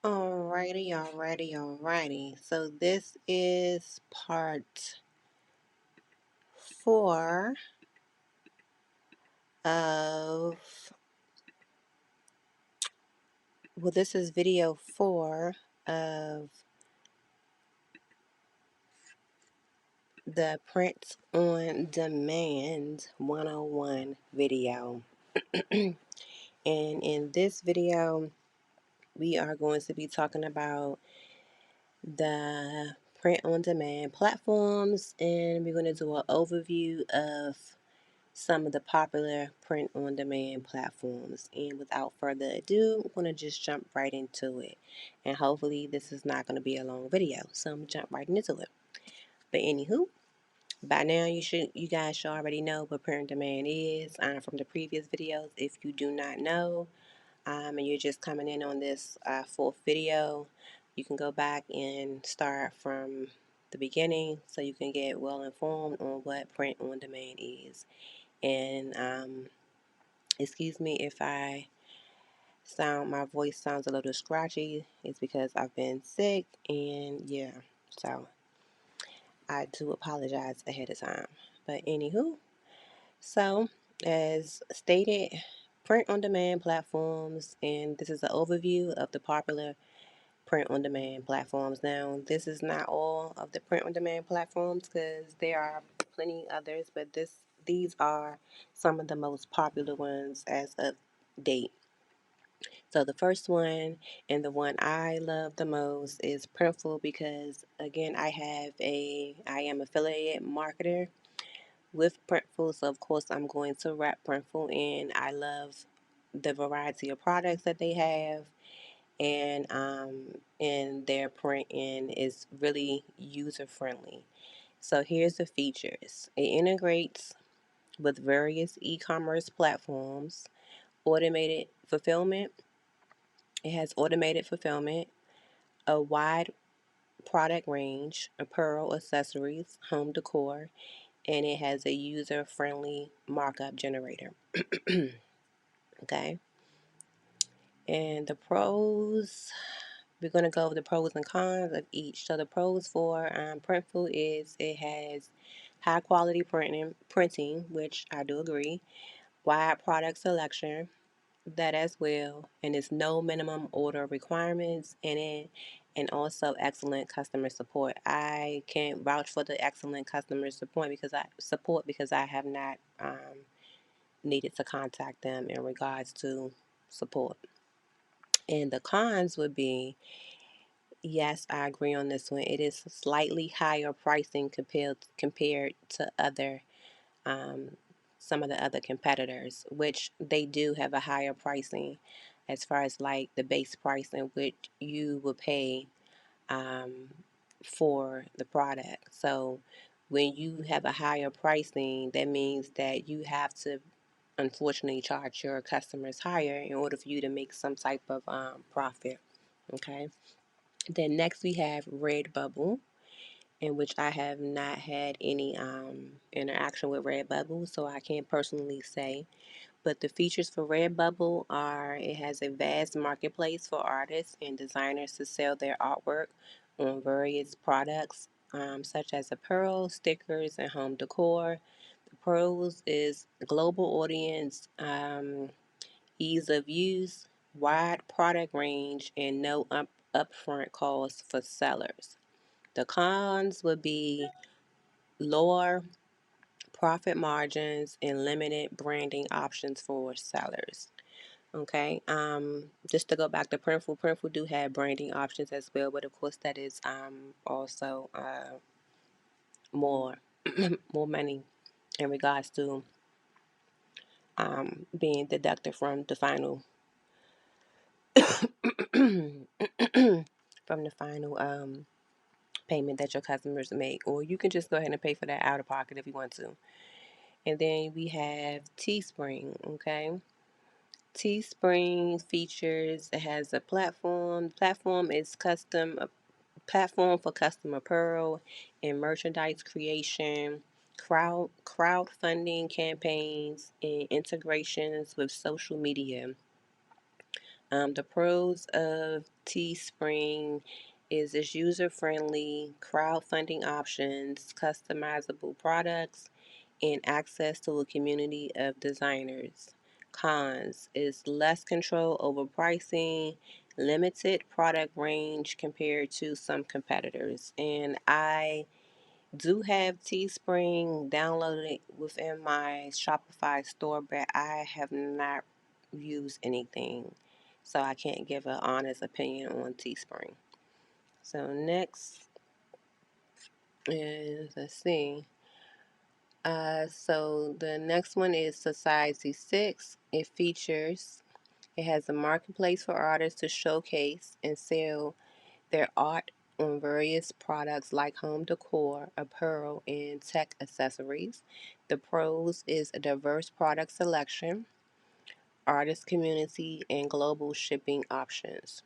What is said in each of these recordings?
Alrighty. So this is part 4 of, this is video 4 of the Print on Demand 101 video. And in this video, we are going to be talking about the print on demand platforms, and we're going to do an overview of some of the popular print on demand platforms. And without further ado, I'm going to just jump right into it. And hopefully this is not going to be a long video, so I'm going to jump right into it. But anywho, by now you guys should already know what print on demand is from the previous videos. If you do not know, and you're just coming in on this fourth video, you can go back and start from the beginning so you can get well informed on what print on demand is. And excuse me if my voice sounds a little scratchy. It's because I've been sick, and yeah, so I do apologize ahead of time. But anywho, so as stated, print on demand platforms, and this is an overview of the popular print on demand platforms. Now, this is not all of the print on demand platforms because there are plenty others, but these are some of the most popular ones as of date. So the first one, and the one I love the most, is Printful, because again I am affiliate marketer with Printful, so of course I'm going to rep Printful, and I love the variety of products that they have, and their printing is really user friendly. So here's the features. It integrates with various e-commerce platforms, automated fulfillment. It has automated fulfillment, a wide product range, apparel, accessories, home decor, and it has a user-friendly markup generator. Okay. And the pros, we're going to go over the pros and cons of each. So the pros for Printful is it has high quality printing, which I do agree, wide product selection, that as well, and it's no minimum order requirements in it, and also excellent customer support. I can vouch for the excellent customer support because I have not needed to contact them in regards to support. And the cons would be, yes, I agree on this one. It is slightly higher pricing compared to other um, some of the other competitors, which they do have a higher pricing as far as like the base price in which you will pay um, for the product. So when you have a higher pricing, that means that you have to unfortunately charge your customers higher in order for you to make some type of profit. Okay. Then next we have Redbubble, in which I have not had any interaction with Redbubble, so I can't personally say. But the features for Redbubble are it has a vast marketplace for artists and designers to sell their artwork on various products, such as apparel, stickers, and home decor. The pros is global audience, ease of use, wide product range, and no upfront costs for sellers. The cons would be lower profit margins and limited branding options for sellers. Okay, just to go back to Printful, Printful do have branding options as well, but of course that is also more more money in regards to being deducted from the final from the final payment that your customers make, or you can just go ahead and pay for that out of pocket if you want to. And then we have Teespring. Okay, Teespring features, it has a platform. The platform is a platform for custom apparel and merchandise creation, crowdfunding campaigns, and integrations with social media. The pros of Teespring is its user-friendly crowdfunding options, customizable products, and access to a community of designers. Cons is less control over pricing, limited product range compared to some competitors. And I do have Teespring downloaded within my Shopify store, but I have not used anything. So I can't give an honest opinion on Teespring. So next is, let's see. So the next one is Society 6. It has a marketplace for artists to showcase and sell their art on various products like home decor, apparel, and tech accessories. The pros is a diverse product selection, artist community, and global shipping options.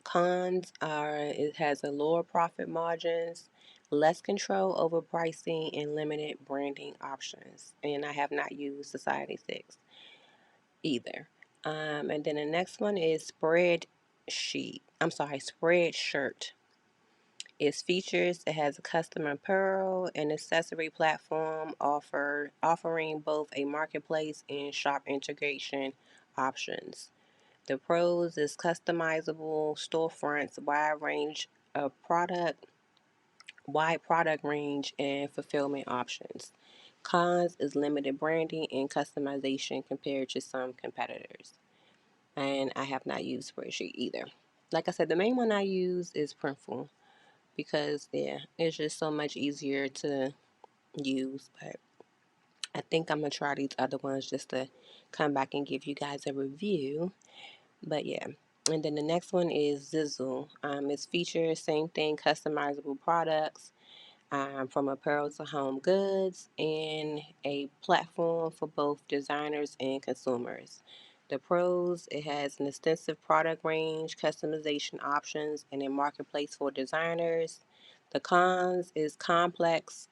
Cons are it has a lower profit margins, less control over pricing, and limited branding options. And I have not used Society 6 either. And then the next one is Spreadshirt. Its features it has a custom apparel and accessory platform offering both a marketplace and shop integration options. The pros is customizable storefronts, wide product range and fulfillment options. Cons is limited branding and customization compared to some competitors. And I have not used Spreadsheet either. Like I said, the main one I use is Printful because it's just so much easier to use. But I think I'm gonna try these other ones just to come back and give you guys a review. But yeah. And then the next one is Zizzle. It's features, same thing, customizable products from apparel to home goods, and a platform for both designers and consumers. The pros, it has an extensive product range, customization options, and a marketplace for designers. The cons is complex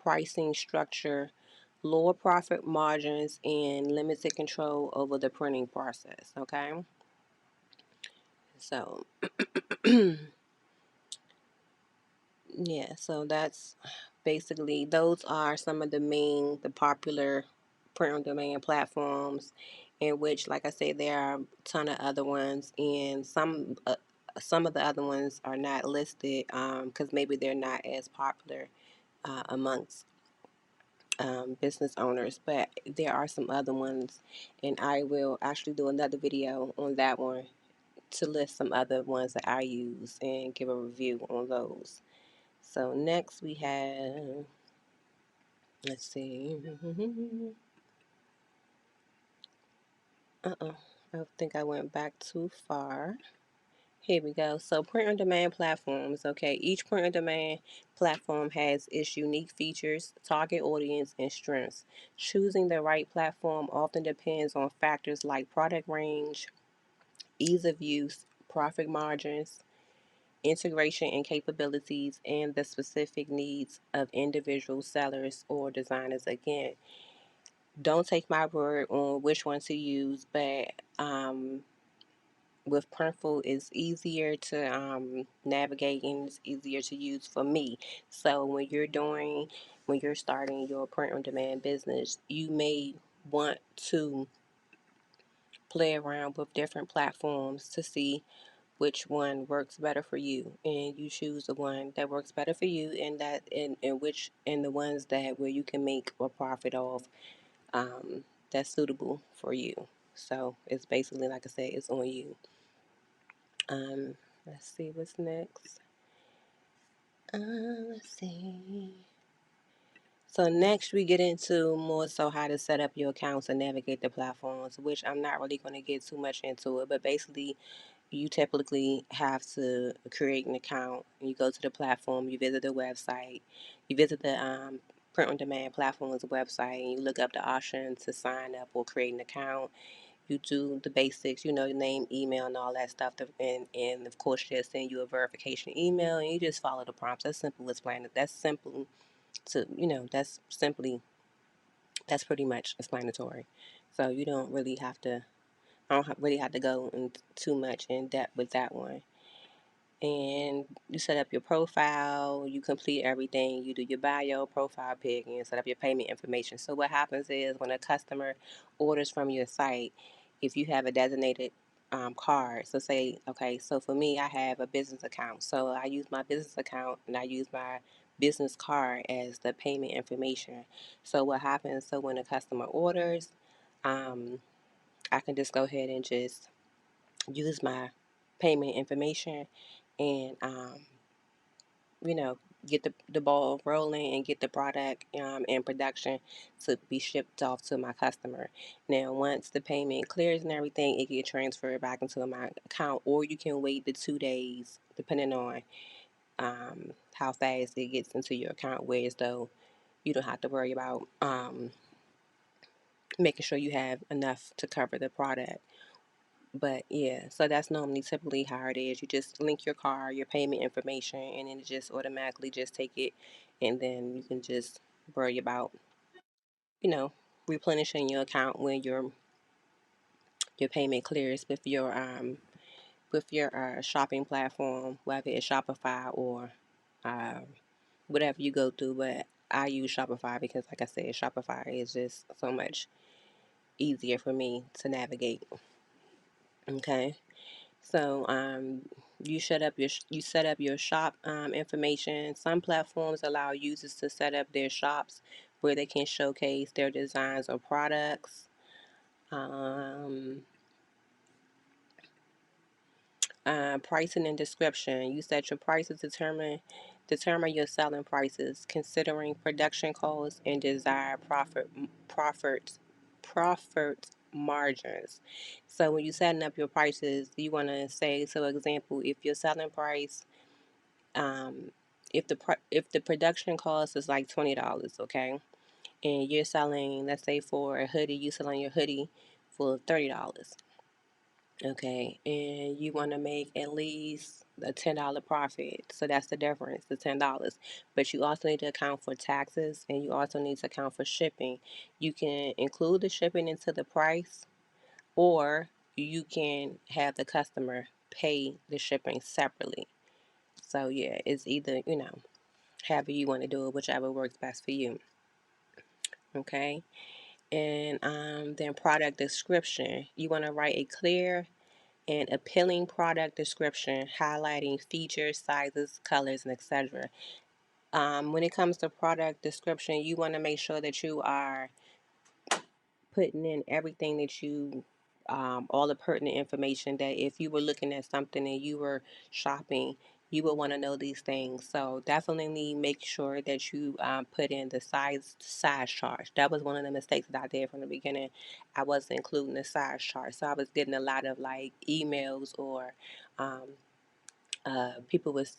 pricing structure, lower profit margins, and limited control over the printing process. Okay, so yeah, so that's basically those are some of the popular print on demand platforms, in which, like I said, there are a ton of other ones, and some of the other ones are not listed because maybe they're not as popular amongst business owners, but there are some other ones, and I will actually do another video on that one to list some other ones that I use and give a review on those. So next we have, let's see. I think I went back too far. Here we go. So print on demand platforms. Okay, each print on demand platform has its unique features, target audience, and strengths. Choosing the right platform often depends on factors like product range, ease of use, profit margins, integration and capabilities, and the specific needs of individual sellers or designers. Again, don't take my word on which one to use, but with Printful, it's easier to navigate and it's easier to use for me. So when you're starting your print on demand business, you may want to play around with different platforms to see which one works better for you, and you choose the one that works better for you, and the ones that where you can make a profit off, that's suitable for you. So it's basically, like I said, it's on you. um let's see what's next. Let's see. So next we get into more so how to set up your accounts and navigate the platforms, which I'm not really going to get too much into it, but basically you typically have to create an account. You go to the platform, you visit the website, you visit the print on demand platform's website, and you look up the option to sign up or create an account. You do the basics, your name, email, and all that stuff. And of course, they'll send you a verification email, and you just follow the prompts. That's simple as plain. That's simple to, that's pretty much explanatory. So you don't really have to I don't really have to go into too much in depth with that one. And you set up your profile, you complete everything, you do your bio, profile pic, and set up your payment information. So what happens is when a customer orders from your site, if you have a designated card, so say, okay, so for me, I have a business account. So I use my business account and I use my business card as the payment information. So what happens, so when a customer orders, um, I can just go ahead and just use my payment information and you know get the ball rolling and get the product in production to be shipped off to my customer. Now once the payment clears and everything, it get transferred back into my account, or you can wait the 2 days depending on how fast it gets into your account, whereas though you don't have to worry about making sure you have enough to cover the product. But yeah, so that's normally typically how it is. You just link your card, your payment information, and then it just automatically just take it, and then you can just worry about, you know, replenishing your account when your payment clears with your shopping platform, whether it's Shopify or uh, whatever you go through. But I use Shopify because, like I said, Shopify is just so much easier for me to navigate. Okay. So you set up your shop information. Some platforms allow users to set up their shops where they can showcase their designs or products. Um, Pricing and description. You set your prices, determine your selling prices, considering production costs and desired profit margins. So when you're setting up your prices, you want to say, so example, if your selling price, um, if the production cost is like $20, okay, and you're selling, let's say for a hoodie, you selling your hoodie for $30. Okay, and you want to make at least a $10 profit. So that's the difference, the $10. But you also need to account for taxes and you also need to account for shipping. You can include the shipping into the price, or you can have the customer pay the shipping separately. So yeah, it's either, however you want to do it, whichever works best for you. Okay. And then product description. You want to write a clear and appealing product description highlighting features, sizes, colors, and etc. When it comes to product description, you want to make sure that you are putting in everything that all the pertinent information, that if you were looking at something and you were shopping, you would want to know these things. So definitely make sure that you put in the size chart. That was one of the mistakes that I did from the beginning. I wasn't including the size chart, so I was getting a lot of like emails or um, people was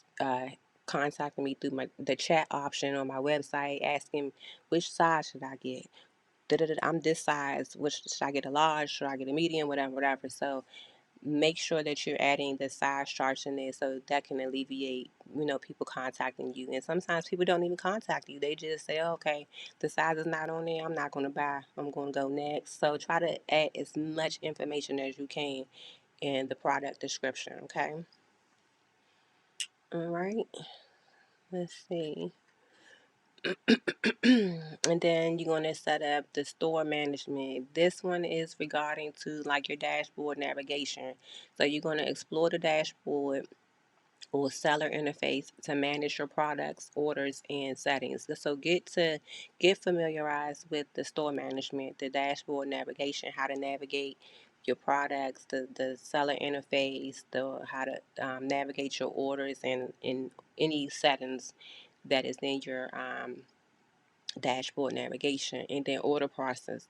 contacting me through the chat option on my website asking which size should I get. I'm this size. Which should I get, a large? Should I get a medium? Whatever, whatever. So make sure that you're adding the size charts in there so that can alleviate, people contacting you. And sometimes people don't even contact you. They just say, oh, okay, the size is not on there. I'm not going to buy. I'm going to go next. So try to add as much information as you can in the product description. Okay. All right. Let's see. And then you're going to set up the store management. This one is regarding to like your dashboard navigation. So you're going to explore the dashboard or seller interface to manage your products, orders, and settings. So get familiarized with the store management, the dashboard navigation, how to navigate your products, the seller interface, the how to navigate your orders, and in any settings that is in your dashboard navigation. And then order processing.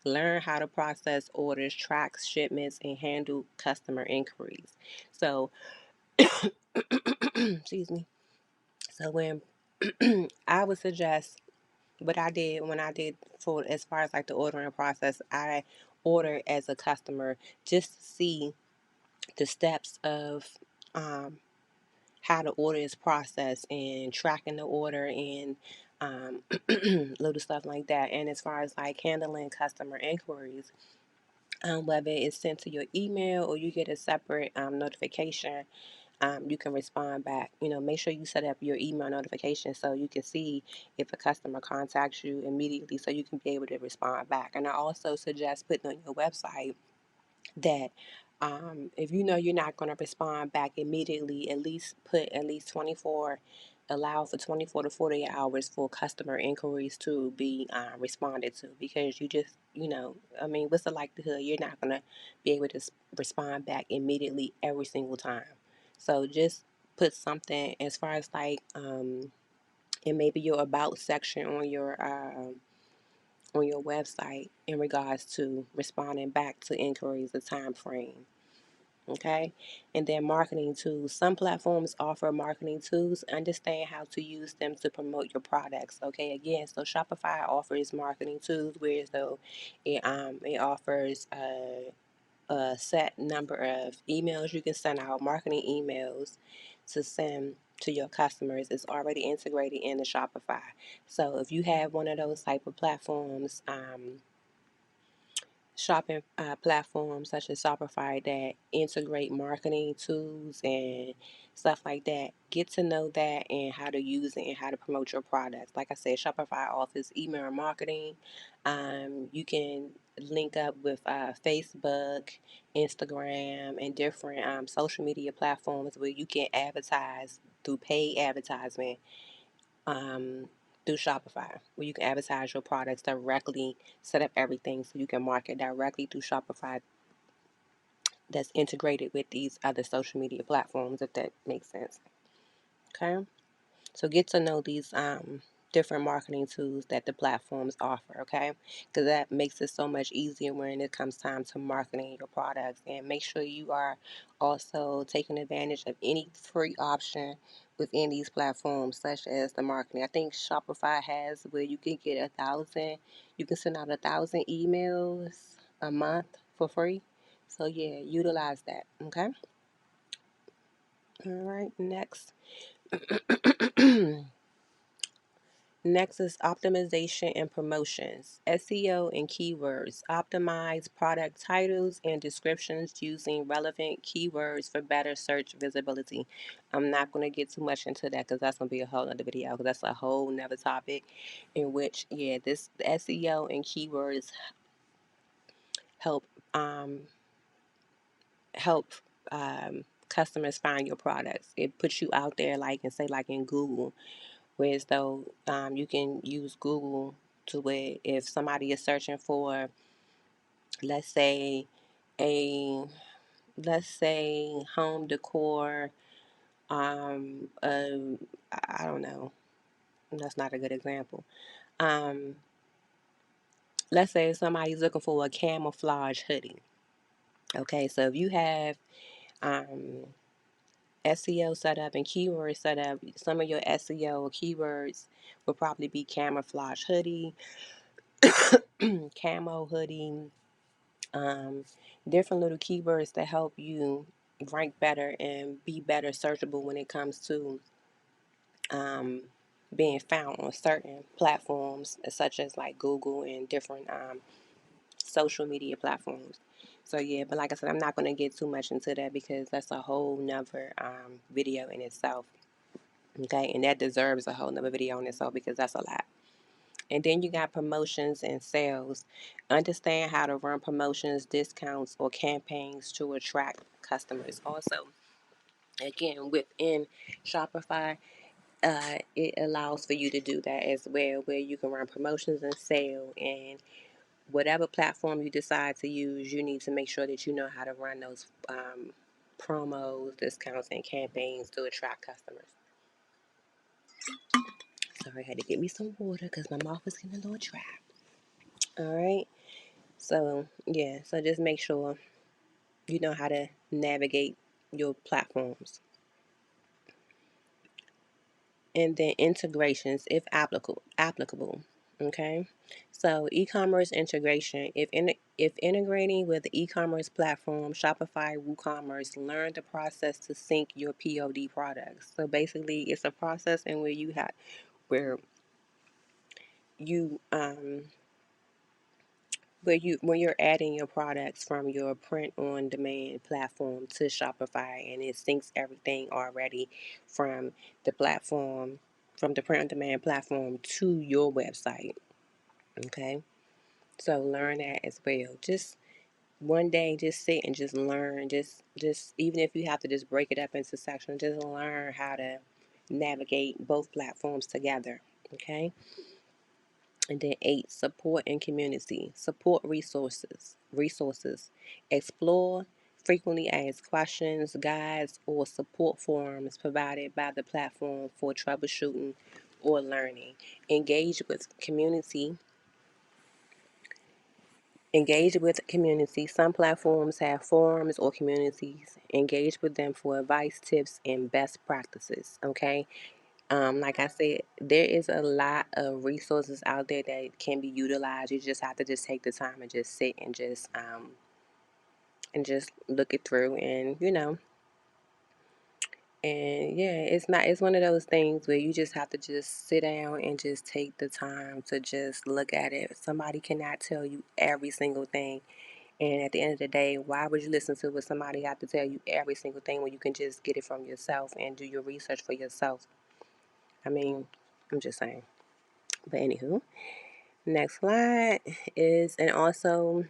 Learn how to process orders, track shipments, and handle customer inquiries. So excuse me. So when I would suggest what I did when I did for as far as like the ordering process, I ordered as a customer just to see the steps of um, how the order is processed and tracking the order and little stuff like that. And as far as like handling customer inquiries, whether it's sent to your email or you get a separate notification. You can respond back. Make sure you set up your email notification so you can see if a customer contacts you immediately, so you can be able to respond back. And I also suggest putting on your website that if you know you're not going to respond back immediately, at least put at least 24, allow for 24 to 48 hours for customer inquiries to be responded to, because you just, I mean, what's the likelihood you're not going to be able to respond back immediately every single time? So just put something as far as like, and maybe your about section on your website in regards to responding back to inquiries, the time frame. Okay, and then marketing tools. Some platforms offer marketing tools. Understand how to use them to promote your products. Okay, again, so Shopify offers marketing tools, whereas though it offers a set number of emails you can send out, marketing emails to send to your customers. Is already integrated in the Shopify. So if you have one of those type of platforms, shopping platforms such as Shopify that integrate marketing tools and stuff like that, get to know that and how to use it and how to promote your products. Like I said, Shopify offers email marketing. You can link up with Facebook, Instagram, and different social media platforms where you can advertise through paid advertisement, um, through Shopify, where you can advertise your products directly, set up everything so you can market directly through Shopify that's integrated with these other social media platforms, if that makes sense. Okay? So get to know these different marketing tools that the platforms offer, okay? Because that makes it so much easier when it comes time to marketing your products. And make sure you are also taking advantage of any free option within these platforms, such as the marketing. I think Shopify has where you can get 1,000, you can send out 1,000 emails a month for free. So yeah, utilize that, okay? All right, next. Next is optimization and promotions. SEO and keywords. Optimize product titles and descriptions using relevant keywords for better search visibility. I'm not going to get too much into that because that's going to be a whole other video, because that's a whole nother topic in which, yeah, this the SEO and keywords help help customers find your products. It puts you out there, like, and say, like in Google. Whereas though you can use Google to where if somebody is searching for, let's say, a home decor, I don't know, that's not a good example. Um, let's say somebody's looking for a camouflage hoodie. Okay, so if you have um, SEO set up and keywords set up, some of your SEO keywords will probably be camouflage hoodie, camo hoodie, um, different little keywords to help you rank better and be better searchable when it comes to um, being found on certain platforms, such as like Google and different social media platforms. So yeah, but like I said, I'm not going to get too much into that because that's a whole nother video in itself. Okay, and that deserves a whole nother video in itself because that's a lot. And then you got promotions and sales. Understand how to run promotions, discounts, or campaigns to attract customers. Also, again, within Shopify, it allows for you to do that as well, where you can run promotions and sale. And whatever platform you decide to use, you need to make sure that you know how to run those promos, discounts, and campaigns to attract customers. Sorry, I had to get me some water because my mouth is getting a little dry. All right. So, yeah, so just make sure you know how to navigate your platforms. And then integrations, if applicable. Okay. So, e-commerce integration. If integrating with the e-commerce platform, Shopify, WooCommerce, learn the process to sync your POD products. So basically, it's a process in where you when you're adding your products from your print on demand platform to Shopify, and it syncs everything already from the platform, from the print on demand platform to your website. Okay, so learn that as well. Just one day, just sit and just learn. Just even if you have to just break it up into sections, just learn how to navigate both platforms together. Okay. And then 8, support and community. Support resources. Resources. Explore frequently asked questions, guides, or support forums provided by the platform for troubleshooting or learning. Engage with community. Engage with community. Some platforms have forums or communities. Engage with them for advice, tips, and best practices. Okay. Like I said, there is a lot of resources out there that can be utilized. You just have to just take the time and just sit and just look it through, and and yeah, it's one of those things where you just have to just sit down and just take the time to just look at it. Somebody cannot tell you every single thing, and at the end of the day, why would you listen to what somebody have to tell you every single thing when you can just get it from yourself and do your research for yourself? I mean, I'm just saying. But anywho, next slide is, and also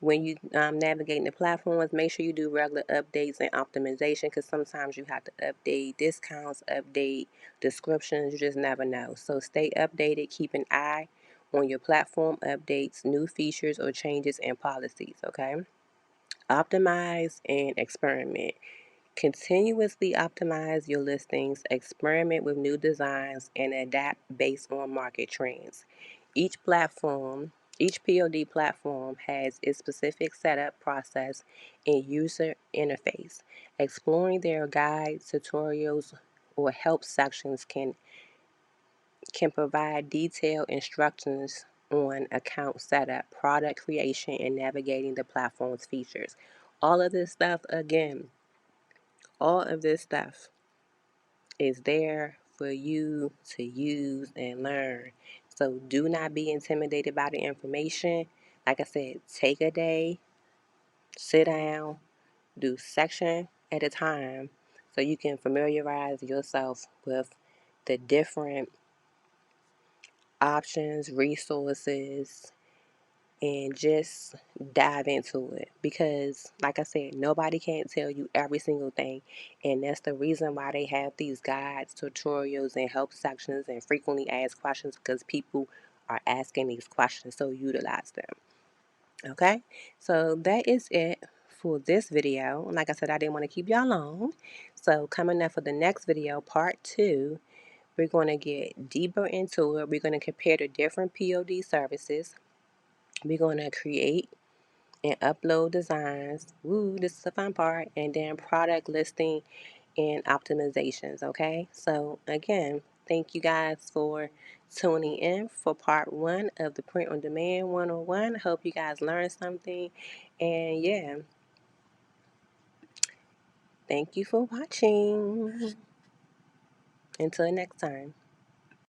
when you navigating the platforms, make sure you do regular updates and optimization, because sometimes you have to update discounts, update descriptions. You just never know. So stay updated. Keep an eye on your platform updates, new features or changes in policies. Okay. Optimize and experiment. Continuously optimize your listings, experiment with new designs, and adapt based on market trends. Each platform, each POD platform has its specific setup process and user interface. Exploring their guides, tutorials, or help sections can provide detailed instructions on account setup, product creation, and navigating the platform's features. All of this stuff, again, all of this stuff is there for you to use and learn. So do not be intimidated by the information. Like I said, take a day, sit down, do section at a time so you can familiarize yourself with the different options, resources, and just dive into it, because like I said, nobody can tell you every single thing, and that's the reason why they have these guides, tutorials, and help sections and frequently asked questions, because people are asking these questions, so utilize them. Okay, so that is it for this video. Like I said, I didn't want to keep y'all long, so coming up for the next video, part 2, we're going to get deeper into it. We're going to compare the different POD services. We're going to create and upload designs. Woo, this is the fun part. And then product listing and optimizations. Okay. So, again, thank you guys for tuning in for part 1 of the Print on Demand 101. Hope you guys learned something. And yeah, thank you for watching. Until next time.